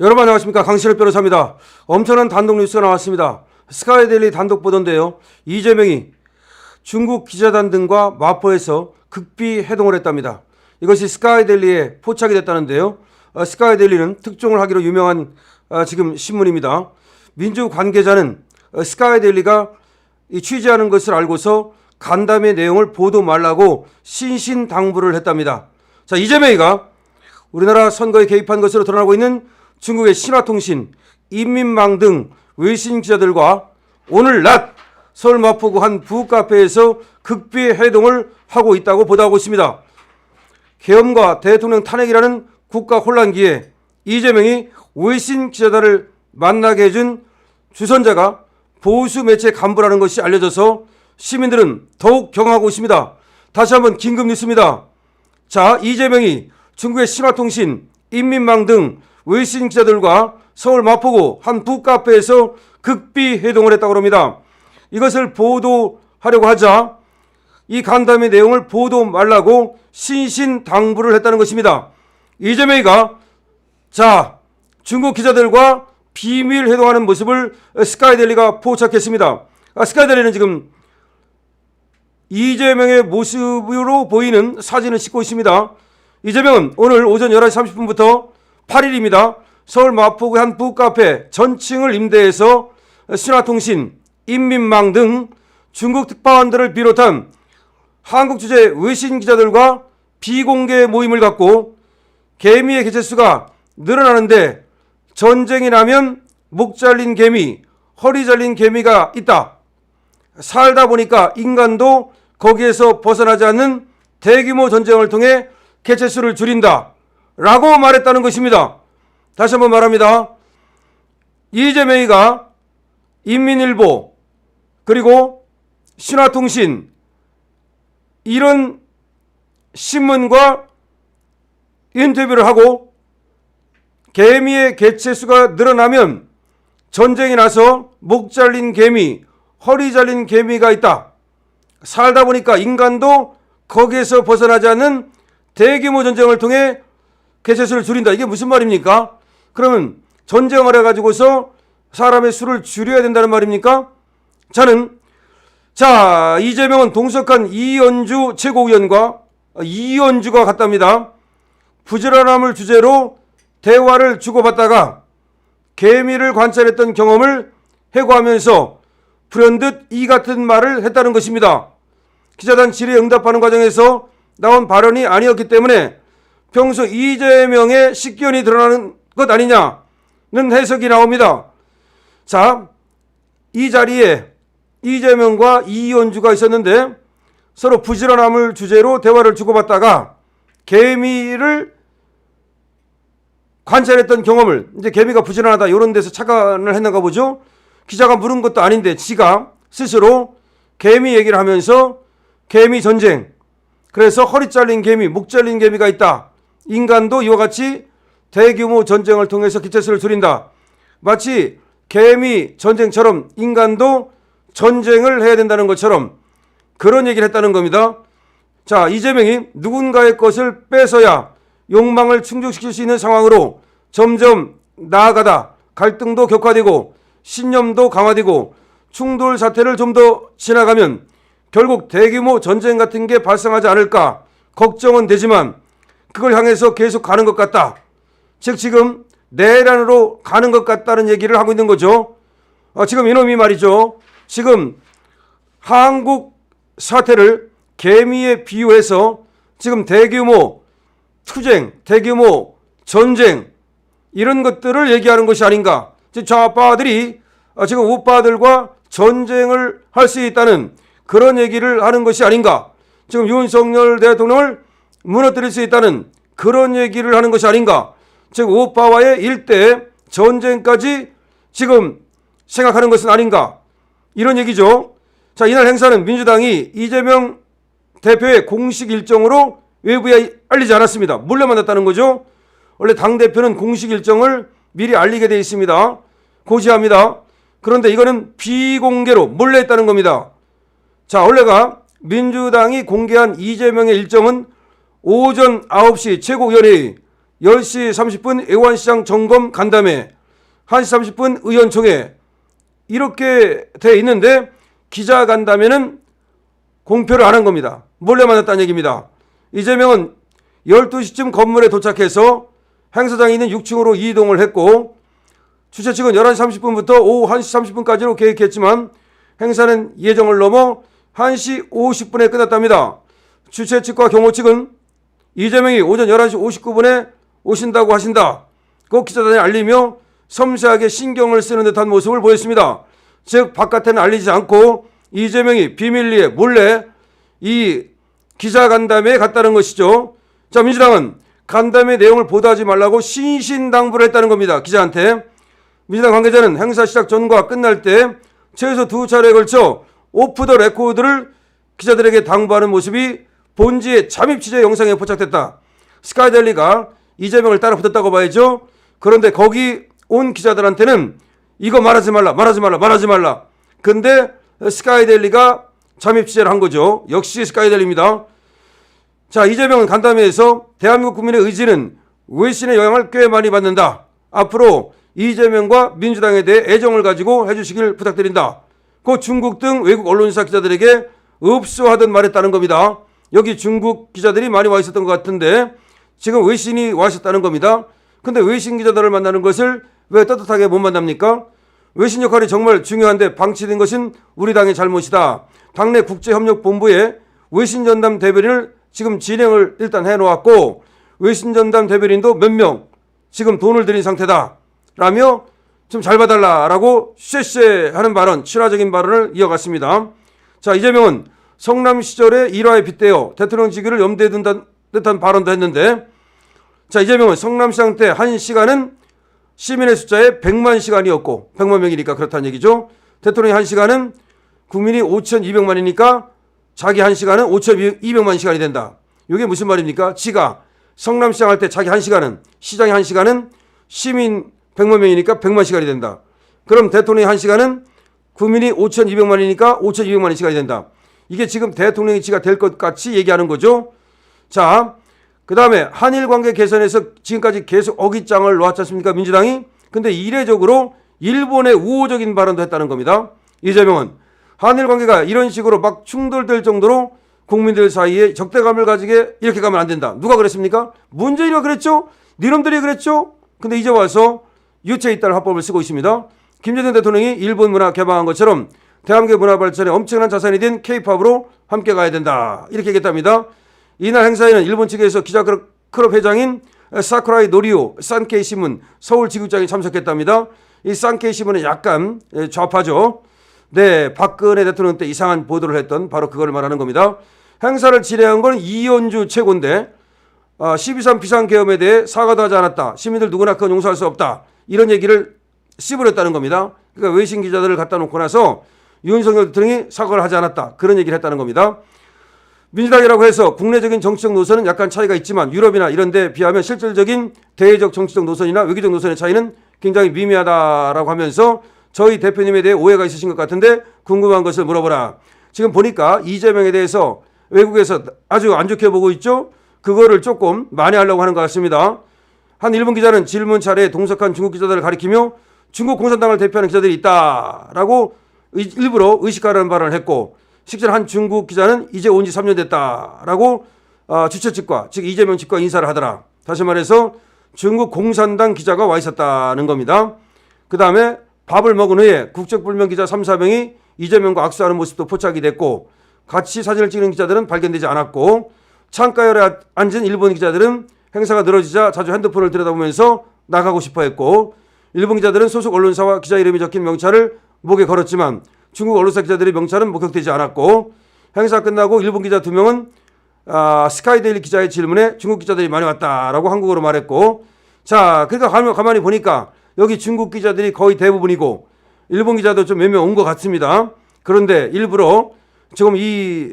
여러분 안녕하십니까. 강신업 변호사입니다. 엄청난 단독 뉴스가 나왔습니다. 스카이데일리 단독 보도인데요. 이재명이 중국 기자단 등과 마포에서 극비 회동을 했답니다. 이것이 스카이데일리에 포착이 됐다는데요. 스카이데일리는 특종을 하기로 유명한 지금 신문입니다. 민주 관계자는 스카이데일리가 취재하는 것을 알고서 간담회 내용을 보도 말라고 신신당부를 했답니다. 자, 이재명이가 우리나라 선거에 개입한 것으로 드러나고 있는 중국의 신화통신, 인민망 등 외신 기자들과 오늘 낮 서울 마포구 한 부카페에서 극비 회동을 하고 있다고 보도하고 있습니다. 계엄과 대통령 탄핵이라는 국가 혼란기에 이재명이 외신 기자들을 만나게 해준 주선자가 보수 매체 간부라는 것이 알려져서 시민들은 더욱 경악하고 있습니다. 다시 한번 긴급 뉴스입니다. 자, 이재명이 중국의 신화통신, 인민망 등 외신 기자들과 서울 마포구 한 북카페에서 극비 회동을 했다고 합니다. 이것을 보도하려고 하자 이 간담회 내용을 보도 말라고 신신당부를 했다는 것입니다. 이재명이가 중국 기자들과 비밀 회동하는 모습을 스카이데일리가 포착했습니다. 스카이데일리는 지금 이재명의 모습으로 보이는 사진을 싣고 있습니다. 이재명은 오늘 오전 11시 30분부터 8일입니다. 서울 마포구 한 북카페 전층을 임대해서 신화통신, 인민망 등 중국 특파원들을 비롯한 한국 주재 외신 기자들과 비공개 모임을 갖고 개미의 개체수가 늘어나는데 전쟁이 나면 목 잘린 개미, 허리 잘린 개미가 있다. 살다 보니까 인간도 거기에서 벗어나지 않는 대규모 전쟁을 통해 개체수를 줄인다. 라고 말했다는 것입니다. 다시 한번 말합니다. 이재명이가 인민일보 그리고 신화통신 이런 신문과 인터뷰를 하고 개미의 개체수가 늘어나면 전쟁이 나서 목 잘린 개미, 허리 잘린 개미가 있다. 살다 보니까 인간도 거기에서 벗어나지 않는 대규모 전쟁을 통해 개체수를 줄인다. 이게 무슨 말입니까? 그러면 전쟁을 해가지고서 사람의 수를 줄여야 된다는 말입니까? 이재명은 동석한 이현주 최고위원과 이현주가 같답니다. 부지런함을 주제로 대화를 주고받다가 개미를 관찰했던 경험을 해고하면서 불현듯 이 같은 말을 했다는 것입니다. 기자단 질의에 응답하는 과정에서 나온 발언이 아니었기 때문에 평소 이재명의 식견이 드러나는 것 아니냐는 해석이 나옵니다. 자, 이 자리에 이재명과 이현주가 있었는데 서로 부지런함을 주제로 대화를 주고받다가 개미를 관찰했던 경험을 이제 개미가 부지런하다 이런 데서 착안을 했는가 보죠. 기자가 물은 것도 아닌데 지가 스스로 개미 얘기를 하면서 개미 전쟁, 그래서 허리 잘린 개미, 목 잘린 개미가 있다. 인간도 이와 같이 대규모 전쟁을 통해서 개체수를 줄인다. 마치 개미 전쟁처럼 인간도 전쟁을 해야 된다는 것처럼 그런 얘기를 했다는 겁니다. 자, 이재명이 누군가의 것을 뺏어야 욕망을 충족시킬 수 있는 상황으로 점점 나아가다 갈등도 격화되고 신념도 강화되고 충돌 사태를 좀 더 지나가면 결국 대규모 전쟁 같은 게 발생하지 않을까 걱정은 되지만 그걸 향해서 계속 가는 것 같다. 즉 지금 내란으로 가는 것 같다는 얘기를 하고 있는 거죠. 지금 이놈이 말이죠. 지금 한국 사태를 개미에 비유해서 지금 대규모 투쟁, 대규모 전쟁 이런 것들을 얘기하는 것이 아닌가. 좌파들이 지금 우파들과 전쟁을 할 수 있다는 그런 얘기를 하는 것이 아닌가. 지금 윤석열 대통령을 무너뜨릴 수 있다는 그런 얘기를 하는 것이 아닌가. 즉 우파와의 일대 전쟁까지 지금 생각하는 것은 아닌가. 이런 얘기죠. 자, 이날 행사는 민주당이 이재명 대표의 공식 일정으로 외부에 알리지 않았습니다. 몰래 만났다는 거죠. 원래 당대표는 공식 일정을 미리 알리게 되어 있습니다. 고시합니다. 그런데 이거는 비공개로 몰래 했다는 겁니다. 자, 원래가 민주당이 공개한 이재명의 일정은 오전 9시 최고위원회의, 10시 30분 애완시장 점검 간담회, 1시 30분 의원총회 이렇게 돼 있는데 기자 간담회는 공표를 안 한 겁니다. 몰래 만났다는 얘기입니다. 이재명은 12시쯤 건물에 도착해서 행사장이 있는 6층으로 이동을 했고 주최 측은 11시 30분부터 오후 1시 30분까지로 계획했지만 행사는 예정을 넘어 1시 50분에 끝났답니다. 주최 측과 경호 측은 이재명이 오전 11시 59분에 오신다고 하신다. 꼭 기자단에 알리며 섬세하게 신경을 쓰는 듯한 모습을 보였습니다. 즉 바깥에는 알리지 않고 이재명이 비밀리에 몰래 이 기자간담회에 갔다는 것이죠. 자, 민주당은 간담회 내용을 보도하지 말라고 신신당부를 했다는 겁니다. 기자한테. 민주당 관계자는 행사 시작 전과 끝날 때 최소 2차례에 걸쳐 오프 더 레코드를 기자들에게 당부하는 모습이 본지의 잠입 취재 영상에 포착됐다. 스카이데일리가 이재명을 따라 붙었다고 봐야죠. 그런데 거기 온 기자들한테는 이거 말하지 말라. 근데 스카이데일리가 잠입 취재를 한 거죠. 역시 스카이데일리입니다. 자, 이재명은 간담회에서 대한민국 국민의 의지는 외신의 영향을 꽤 많이 받는다. 앞으로 이재명과 민주당에 대해 애정을 가지고 해주시길 부탁드린다. 곧 중국 등 외국 언론사 기자들에게 읍소하듯 말했다는 겁니다. 여기 중국 기자들이 많이 와 있었던 것 같은데 지금 외신이 와 있었다는 겁니다. 근데 외신 기자들을 만나는 것을 왜 떳떳하게 못 만납니까? 외신 역할이 정말 중요한데 방치된 것은 우리 당의 잘못이다. 당내 국제협력본부에 외신전담 대변인을 지금 진행을 일단 해놓았고 외신전담 대변인도 몇 명 지금 돈을 들인 상태다. 라며 좀 잘 봐달라라고 쉐쉐 하는 발언, 친화적인 발언을 이어갔습니다. 자, 이재명은 성남 시절의 일화에 빗대어 대통령직위를 염두에 둔 듯한 발언도 했는데 자, 이재명은 성남시장 때 1시간은 시민의 숫자의 100만 시간이었고 100만 명이니까 그렇다는 얘기죠. 대통령의 1시간은 국민이 5,200만이니까 자기 1시간은 5,200만 시간이 된다. 이게 무슨 말입니까? 지가 성남시장 할 때 자기 1시간은 시장의 1시간은 시민 100만 명이니까 100만 시간이 된다. 그럼 대통령의 1시간은 국민이 5,200만이니까 5,200만 시간이 된다. 이게 지금 대통령이 지가 될 것 같이 얘기하는 거죠. 자, 그 다음에 한일 관계 개선에서 지금까지 계속 어깃장을 놓았지 않습니까? 민주당이. 근데 이례적으로 일본의 우호적인 발언도 했다는 겁니다. 이재명은 한일 관계가 이런 식으로 막 충돌될 정도로 국민들 사이에 적대감을 가지게 이렇게 가면 안 된다. 누가 그랬습니까? 문재인이가 그랬죠? 니놈들이 그랬죠? 근데 이제 와서 유체이탈 화법을 쓰고 있습니다. 김대중 대통령이 일본 문화 개방한 것처럼 대한민국 문화 발전에 엄청난 자산이 된 K-팝으로 함께 가야 된다. 이렇게 얘기했답니다. 이날 행사에는 일본 측에서 기자클럽 회장인 사쿠라이 노리오 산케이 신문 서울 지국장이 참석했답니다. 이 산케이 신문은 약간 좌파죠. 네, 박근혜 대통령 때 이상한 보도를 했던 바로 그걸 말하는 겁니다. 행사를 진행한 건 이현주 최고인데 12.3 비상계엄에 대해 사과도 하지 않았다. 시민들 누구나 그건 용서할 수 없다. 이런 얘기를 씹으렸다는 겁니다. 그러니까 외신 기자들을 갖다 놓고 나서 윤석열 대통령이 사과를 하지 않았다. 그런 얘기를 했다는 겁니다. 민주당이라고 해서 국내적인 정치적 노선은 약간 차이가 있지만 유럽이나 이런 데 비하면 실질적인 대외적 정치적 노선이나 외교적 노선의 차이는 굉장히 미미하다라고 하면서 저희 대표님에 대해 오해가 있으신 것 같은데 궁금한 것을 물어보라. 지금 보니까 이재명에 대해서 외국에서 아주 안 좋게 보고 있죠. 그거를 조금 만회하려고 하는 것 같습니다. 한 일본 기자는 질문 차례에 동석한 중국 기자들을 가리키며 중국 공산당을 대표하는 기자들이 있다라고 일부러 의식하라는 발언을 했고 실제로 한 중국 기자는 이제 온 지 3년 됐다라고 주최 측과 즉 이재명 측과 인사를 하더라. 다시 말해서 중국 공산당 기자가 와 있었다는 겁니다. 그 다음에 밥을 먹은 후에 국적불명 기자 3, 4명이 이재명과 악수하는 모습도 포착이 됐고 같이 사진을 찍는 기자들은 발견되지 않았고 창가열에 앉은 일본 기자들은 행사가 늘어지자 자주 핸드폰을 들여다보면서 나가고 싶어 했고 일본 기자들은 소속 언론사와 기자 이름이 적힌 명찰을 목에 걸었지만 중국 언론사 기자들의 명찰은 목격되지 않았고 행사 끝나고 일본 기자 2명은 스카이데일리 기자의 질문에 중국 기자들이 많이 왔다라고 한국어로 말했고 자, 그러니까 가만히 보니까 여기 중국 기자들이 거의 대부분이고 일본 기자도 좀 몇 명 온 것 같습니다. 그런데 일부러 지금 이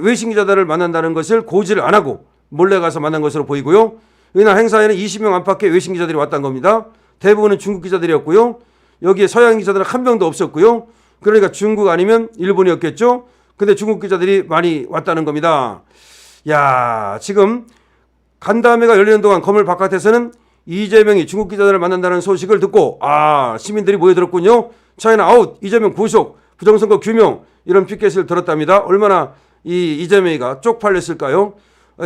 외신 기자들을 만난다는 것을 고지를 안 하고 몰래 가서 만난 것으로 보이고요. 이날 행사에는 20명 안팎의 외신 기자들이 왔다는 겁니다. 대부분은 중국 기자들이었고요. 여기에 서양 기자들은 한 명도 없었고요. 그러니까 중국 아니면 일본이었겠죠. 근데 중국 기자들이 많이 왔다는 겁니다. 야, 지금 간담회가 열리는 동안 건물 바깥에서는 이재명이 중국 기자들을 만난다는 소식을 듣고 시민들이 모여들었군요. 차이나 아웃, 이재명 구속, 부정선거 규명 이런 피켓을 들었답니다. 얼마나 이 이재명이가 쪽팔렸을까요?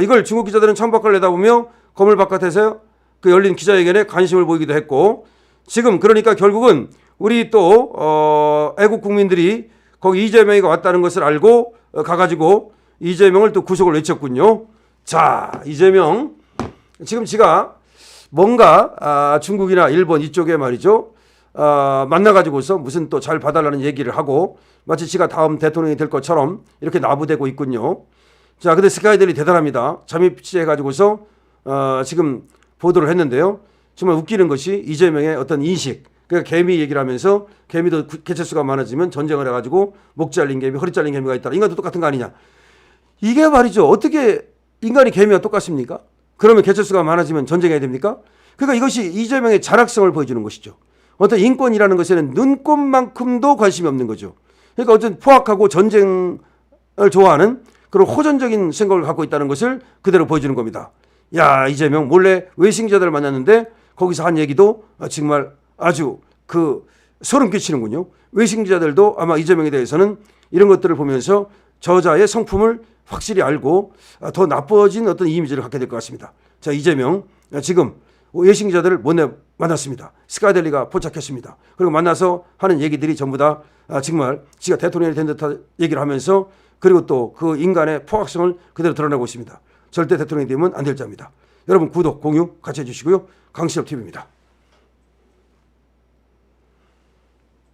이걸 중국 기자들은 창밖을 내다보며 건물 바깥에서 그 열린 기자회견에 관심을 보이기도 했고, 지금 그러니까 결국은 우리 또 애국 국민들이 거기 이재명이가 왔다는 것을 알고 가가지고 이재명을 또 구속을 외쳤군요. 자, 이재명 지금 지가 뭔가 중국이나 일본 이쪽에 말이죠, 만나가지고서 무슨 또 잘 봐달라는 얘기를 하고 마치 지가 다음 대통령이 될 것처럼 이렇게 나부되고 있군요. 자, 근데 스카이델이 대단합니다. 잠입 취재해가지고서 지금 보도를 했는데요. 정말 웃기는 것이 이재명의 어떤 인식, 그러니까 개미 얘기를 하면서 개미도 개체수가 많아지면 전쟁을 해가지고 목 잘린 개미, 허리 잘린 개미가 있다. 인간도 똑같은 거 아니냐. 이게 말이죠. 어떻게 인간이 개미와 똑같습니까? 그러면 개체수가 많아지면 전쟁해야 됩니까? 그러니까 이것이 이재명의 잔악성을 보여주는 것이죠. 어떤 인권이라는 것에는 눈꽃만큼도 관심이 없는 거죠. 그러니까 어떤 포악하고 전쟁을 좋아하는 그런 호전적인 생각을 갖고 있다는 것을 그대로 보여주는 겁니다. 야, 이재명 몰래 외신 기자들을 만났는데 거기서 한 얘기도 정말 아주 소름 끼치는군요. 외신 기자들도 아마 이재명에 대해서는 이런 것들을 보면서 저자의 성품을 확실히 알고 더 나빠진 어떤 이미지를 갖게 될 것 같습니다. 자, 이재명 지금 외신 기자들을 못내 만났습니다. 스카이델리가 포착했습니다. 그리고 만나서 하는 얘기들이 전부 다 정말 지가 대통령이 된 듯한 얘기를 하면서, 그리고 또 그 인간의 포악성을 그대로 드러내고 있습니다. 절대 대통령이 되면 안 될 자입니다. 여러분 구독, 공유 같이 해주시고요. 강시엽TV입니다.